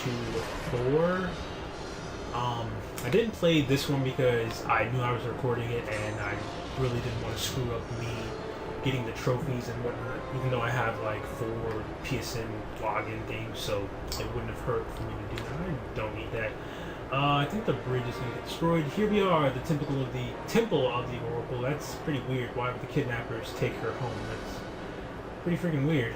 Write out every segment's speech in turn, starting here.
2 or 4. I didn't play this one because I knew I was recording it and I really didn't want to screw up me getting the trophies and whatnot, even though I have like 4 PSN login games, so it wouldn't have hurt for me to do that. I don't need that. I think the bridge is going to get destroyed. Here we are, the Temple of the Oracle. That's pretty weird. Why would the kidnappers take her home? That's pretty freaking weird.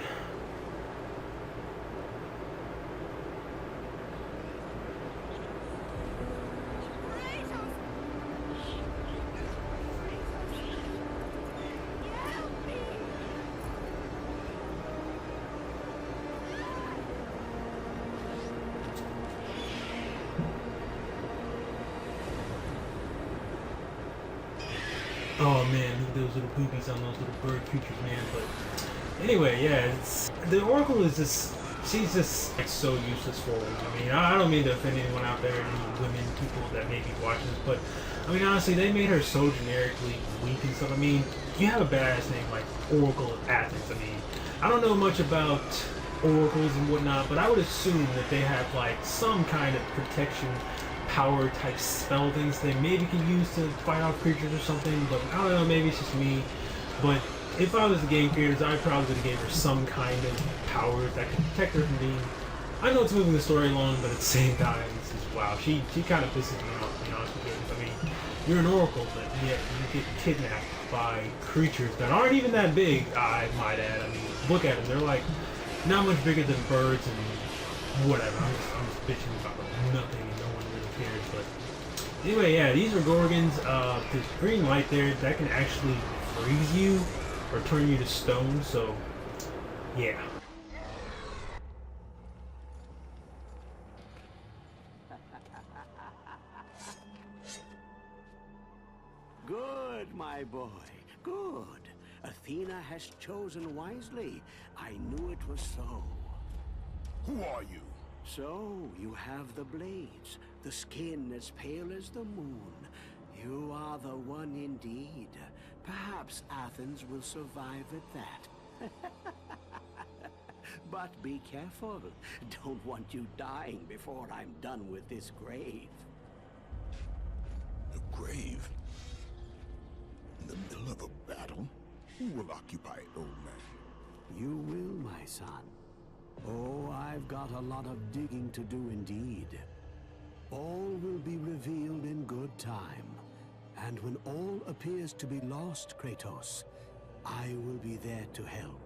Oh man, look at those little boobies on those little bird creatures, man. But anyway, yeah, the Oracle is just, she's just like so useless for women. I mean, I don't mean to offend anyone out there, any women, people that may be watching this, but I mean, honestly, they made her so generically weak and stuff. I mean, you have a badass name like Oracle of Athens. I mean, I don't know much about oracles and whatnot, but I would assume that they have like some kind of protection power type spell things they maybe can use to fight off creatures or something, but I don't know, maybe it's just me. But if I was the game creators, I probably would have gave her some kind of power that could protect her from being, I know it's moving the story along, but at the same time, it's just, wow, she kind of pisses me off, to be honest with you. I mean, you're an oracle, but yet you get kidnapped by creatures that aren't even that big, I might add. I mean, look at them, they're like not much bigger than birds and whatever. I'm just bitching about nothing. But anyway, yeah, these are Gorgons. There's green light there that can actually freeze you or turn you to stone, so yeah. Good, my boy, good. Athena has chosen wisely. I knew it was so. Who are you? So, you have the blades, the skin as pale as the moon. You are the one indeed. Perhaps Athens will survive at that. But be careful. Don't want you dying before I'm done with this grave. A grave? In the middle of a battle? Who will occupy it, old man? You will, my son. Oh, I've got a lot of digging to do indeed. All will be revealed in good time. And when all appears to be lost, Kratos, I will be there to help.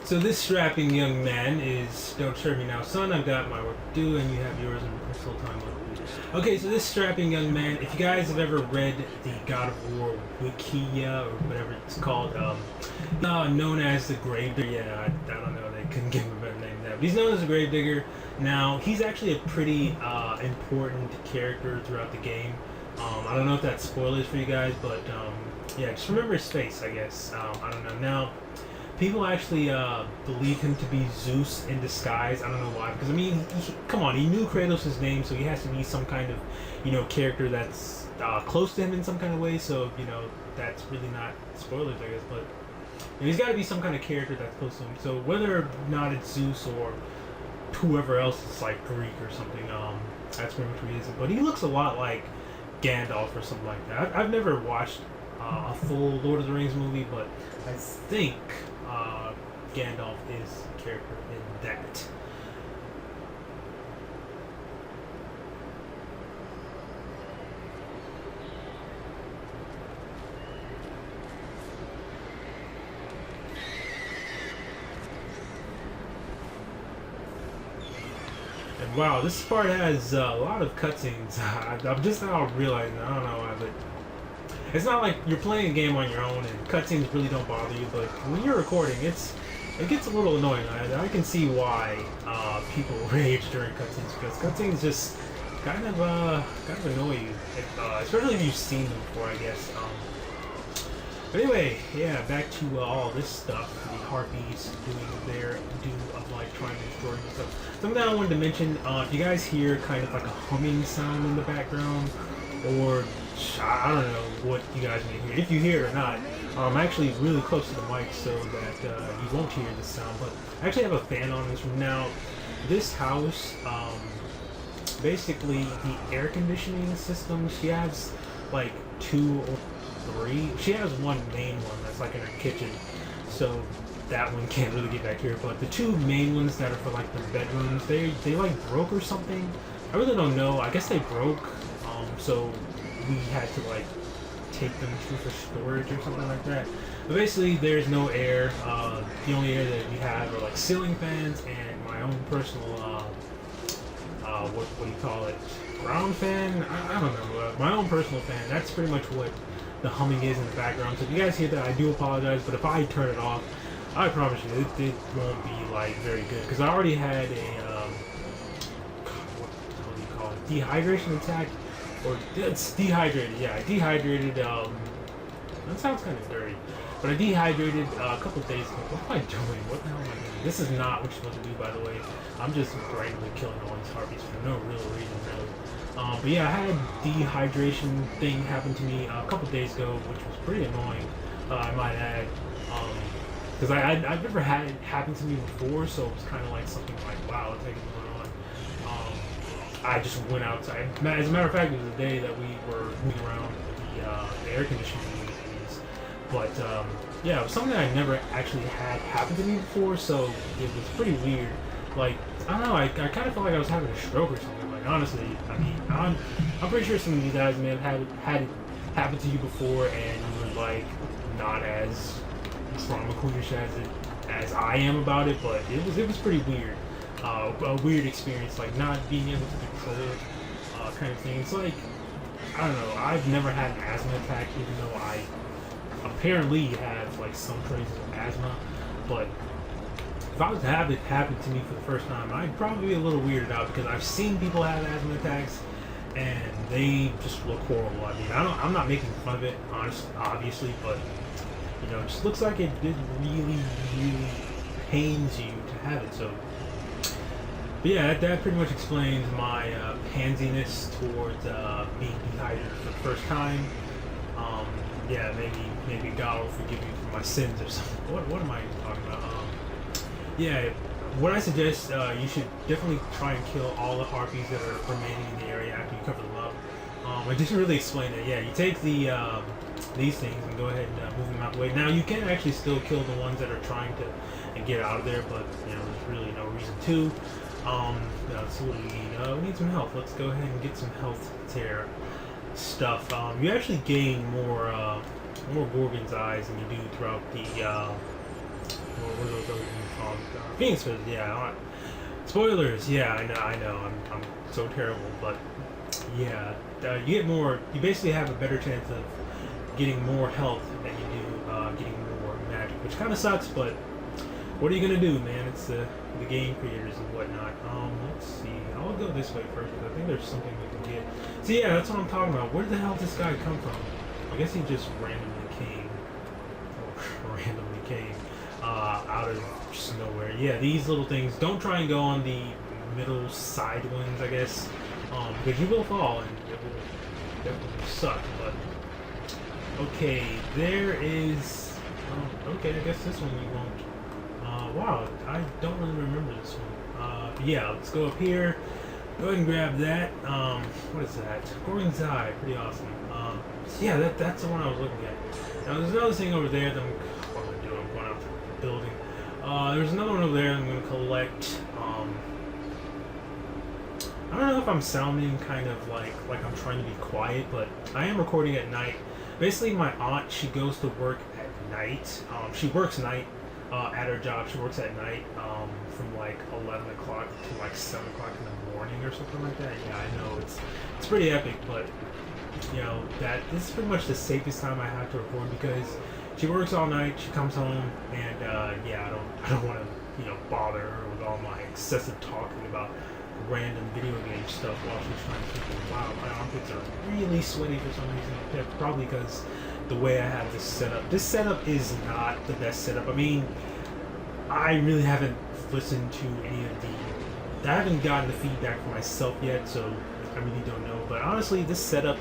So this strapping young man is, don't serve me now, son, I've got my work to do and you have yours in personal time. Okay, so this strapping young man, if you guys have ever read the God of War Wikia, or whatever it's called, known as the Gravedigger, yeah, I don't know, they couldn't give him a better name than that, but he's known as the Gravedigger. Now, he's actually a pretty important character throughout the game. I don't know if that's spoilers for you guys, but yeah, just remember his face, I guess. I don't know. Now, people actually believe him to be Zeus in disguise. I don't know why, because I mean, come on, he knew Kratos' name, so he has to be some kind of, you know, character that's close to him in some kind of way. So, you know, that's really not spoilers, I guess, but you know, he's got to be some kind of character that's close to him. So whether or not it's Zeus or whoever else is like Greek or something, that's pretty much what he is. But he looks a lot like Gandalf or something like that. I've never watched a full Lord of the Rings movie, but I think Gandalf is a character in that. And wow, this part has a lot of cutscenes. I'm just now realizing, I don't know why, but it's not like you're playing a game on your own and cutscenes really don't bother you, but when you're recording, it gets a little annoying. I can see why people rage during cutscenes, because cutscenes just kind of annoy you, especially if you've seen them before, I guess. But anyway, yeah, back to all this stuff. The harpies doing their do of like trying to destroy and stuff. Something I wanted to mention, if you guys hear kind of like a humming sound in the background, or I don't know what you guys may hear. If you hear it or not, I'm actually really close to the mic so that you won't hear the sound. But I actually have a fan on this room now. this house, basically the air conditioning system, she has like 2 or 3. She has one main one that's like in her kitchen, so that one can't really get back here. But the 2 main ones that are for like the bedrooms, they like broke or something. I really don't know. I guess they broke, so we had to like take them to for storage or something like that. But basically, there's no air. The only air that we have are like ceiling fans and my own personal what do you call it? Ground fan? I don't know. My own personal fan. That's pretty much what the humming is in the background. So if you guys hear that, I do apologize. But if I turn it off, I promise you, it won't be like very good, because I already had a what do you call it? Dehydration attack, or it's dehydrated. Yeah, I dehydrated. That sounds kind of dirty, but I dehydrated a couple days ago. What am I doing? What the hell am I doing? This is not what you're supposed to do, by the way. I'm just randomly killing all these harpies for no real reason, really. But yeah, I had a dehydration thing happen to me a couple days ago, which was pretty annoying, I might add. Because I've never had it happen to me before, so it was kind of like something like, wow, what's going on? I just went outside. As a matter of fact, it was the day that we were moving around the air conditioning units. But yeah, it was something that I never actually had happen to me before, so it was pretty weird. Like, I don't know, I kind of felt like I was having a stroke or something. Like, honestly, I mean, I'm pretty sure some of you guys may have had it happen to you before, and you were like not as trauma queenish as I am about it, but it was pretty weird. A weird experience, like not being able to control it, kind of thing. It's like, I don't know, I've never had an asthma attack, even though I apparently have like some traces of asthma. But if I was to have it happen to me for the first time, I'd probably be a little weirded out, because I've seen people have asthma attacks and they just look horrible. I mean, I'm not making fun of it, obviously, but you know, it just looks like it really, really pains you to have it. So, but yeah, that pretty much explains my pansiness towards being dehydrated for the first time. Yeah, maybe God will forgive me for my sins or something. What am I talking about? Yeah, what I suggest, you should definitely try and kill all the harpies that are remaining in the area after you cover them up. I didn't really explain it. Yeah, you take these things and go ahead and move them out the way. Now, you can actually still kill the ones that are trying to get out of there, but you know, there's really no reason to. So what do we need? We need some health. Let's go ahead and get some health tear stuff. You actually gain more Gorgon's eyes than you do throughout the what are those other things called? Phoenix Fizz. Yeah. Spoilers. Yeah, I know. I'm so terrible, but yeah, you get more. You basically have a better chance of getting more health than you do getting more magic, which kind of sucks, but what are you gonna do, man? It's the game creators and whatnot. Let's see. I'll go this way first, because I think there's something we can get. So yeah, that's what I'm talking about. Where the hell did this guy come from? I guess he just randomly came out of just nowhere. Yeah, these little things. Don't try and go on the middle side ones, I guess, because you will fall and it will definitely suck. But okay, there is. Okay, I guess this one we won't. Wow, I don't really remember this one. But yeah, let's go up here. Go ahead and grab that. What is that? Gorgon's Eye, pretty awesome. So yeah, that's the one I was looking at. Now there's another thing over there that what am I doing? I'm going out to the building. There's another one over there I'm going to collect. I don't know if I'm sounding kind of like I'm trying to be quiet, but I am recording at night. Basically, my aunt, she goes to work at night. She works night at her job. She works at night from like 11 o'clock to like 7 o'clock in the morning or something like that. Yeah, I know it's pretty epic, but you know this is pretty much the safest time I have to record, because she works all night. She comes home, and yeah, I don't want to bother her with all my excessive talking about random video game stuff while she's trying to keep. Wow, my armpits are really sweaty for some reason. Yeah, probably because the way I have this setup. This setup is not the best setup. I mean, I really haven't listened to any of I haven't gotten the feedback for myself yet, so I really don't know. But honestly, this setup